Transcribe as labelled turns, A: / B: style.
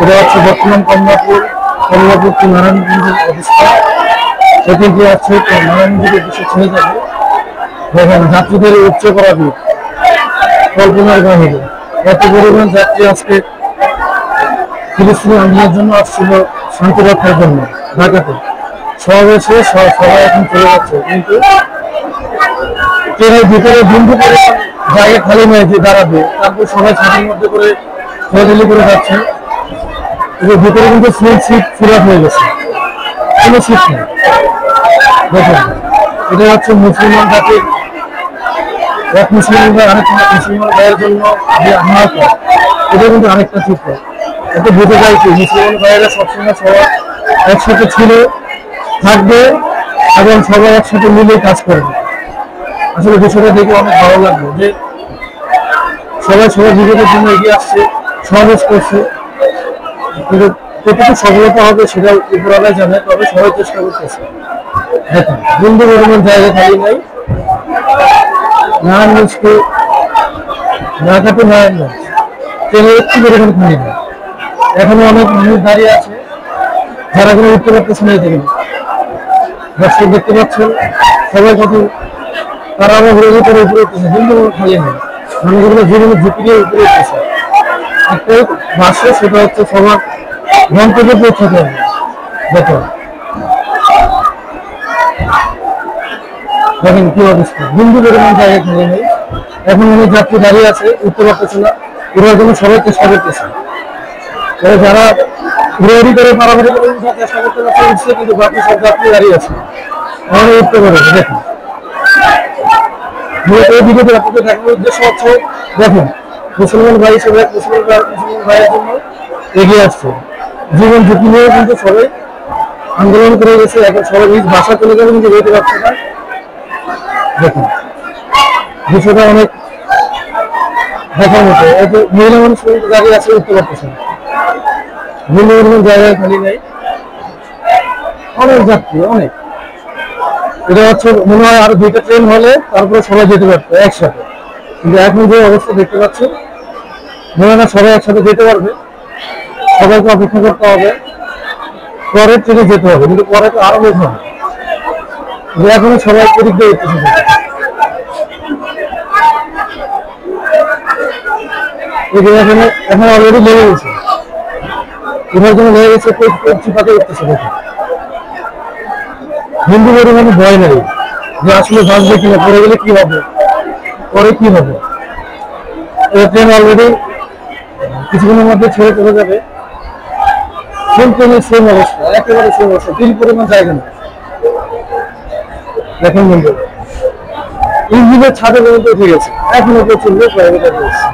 A: এটা হচ্ছে বর্তমান কমলাপুর টু নারায়ণগঞ্জের অবস্থা। সেখান থেকে আছে নারায়ণগঞ্জের উদ্দেশ্যে ছেড়ে যাবে। দেখেন যাত্রীদের উচ্চ করা দিক কল্পনার বাহিরে। এত পরিমাণ যাত্রী আজকে ফিলিস্তিনি আন্দোলনের জন্য আসছিল, শান্তি রক্ষার জন্য ঢাকাতে। সমাবেশে সবাই এখন চলে যাচ্ছে, কিন্তু ট্রেনের ভিতরে বিন্দু করে জায়গা খালি নয় যে দাঁড়াবে। তারপর সবাই ছাদের মধ্যে করে ঠেলাঠেলি করে যাচ্ছে। ভিতরে কিন্তু ফুল সিট ফিল আপ হয়ে গেছে, কোনো সিট নেই। দেখুন, এটা হচ্ছে মুসলমান জাতির এক মুসলমান ভাই আরেক মুসলমান ভাইয়ের জন্য যে আহ্বান, এটা কিন্তু আরেকটা চিত্র। এতে বুঝে যায় কি মুসলমান ভাইয়েরা সবসময় সবাই একসাথে ছিল, থাকবে এবং সবাই একসাথে মিলে কাজ করবে। আসলে বিষয়টা দেখে অনেক ভালো লাগলো যে সবাই সবার বিপদের জন্য এগিয়ে আসছে, সমাবেশ করছে। কিন্তু কতটুকু সফলতা হবে সেটা উপরওয়ালা জানে, তবে সবাই চেষ্টা করতেছে। দেখুন, বিন্দু পরিমাণ জায়গা খালি নাই। নারায়ণগঞ্জকে ঢাকাতে নারায়ণগঞ্জ ট্রেনের একটু পরিমাণ খালি নেই। এখনো অনেক মানুষ দাঁড়িয়ে আছে যারা কোনো উঠতে পারতেছে না। এদিকে দর্শক দেখতে পাচ্ছেন সবাই কত তারা আবার ঘুরে করে উপরে উঠতেছে, বিন্দু খালি নেই। মানুষগুলো জীবনে ঝুঁকি দিয়ে উপরে উঠতেছে। একটাই ভাষ্য, সেটা হচ্ছে সবার গন্তব্যে পৌঁছাতে হবে। দেখুন দেখেন কি অবস্থা, বিন্দু পরিমাণ জায়গা খালি নেই। এখন অনেক যাত্রী দাঁড়িয়ে আছে, উঠতে পারতেছে না। ওরার জন্য সবাই চেষ্টা করতেছে। যারা ঘুরে করে পারাপারি করে উঠার চেষ্টা করতে পারছে, কিন্তু বাকি সব যাত্রী দাঁড়িয়ে আছে, আমাদের উঠতে পারবে। দেখুন, এই ভিডিওতে আপনাদের দেখানোর উদ্দেশ্য হচ্ছে, দেখুন মুসলমান ভাই হিসেবে মুসলমান ভাইয়ের জন্য এগিয়ে আসছে। জীবন ঝুঁকি নিয়ে কিন্তু সবাই আন্দোলন করে গেছে। এখন সবাই নিজ ভাষা চলে যাবে, কিন্তু যেতে পারছে না। দেখুন বিষয়টা অনেক দেখার মতো। মহিলা মানুষ দাঁড়িয়ে আছে, উঠতে পারতেছে না। বিভিন্ন জায়গায় খালি নেই, অনেক যাত্রী অনেক। এটা হচ্ছে মনে হয় আরো 2টা ট্রেন হলে তারপরে সবাই যেতে পারতো একসাথে, কিন্তু এখন যে অবস্থা দেখতে পাচ্ছি মনে হয় না সবাই একসাথে যেতে পারবে। সবাইকে অপেক্ষা করতে হবে, পরের ট্রেনে যেতে হবে, কিন্তু পরে তো আরো বেশি হবে। এখনো সবাই এদিক দিয়ে উঠতেছে। এখন অলরেডি লেগে গেছে, উঠার জন্য লেগে গেছে, চিপাতে উঠতেছে। দেখুন হিন্দু পরিমাণে ভয় নেই যে আসলে ভাসবে কিনা, পড়ে গেলে কি হবে, পরে কি হবে। ট্রেন অলরেডি কিছুক্ষণের মধ্যে ছেড়ে চলে যাবে। সেম ট্রেনের সেম অবস্থা, একেবারে সেম অবস্থা, 3 পরিমাণ জায়গা নেই। দেখুন বন্ধু, ইঞ্জিনের ছাদে পর্যন্ত উঠে গেছে, এখনো প্রচুর লোক প্রাইভেটে রয়েছে।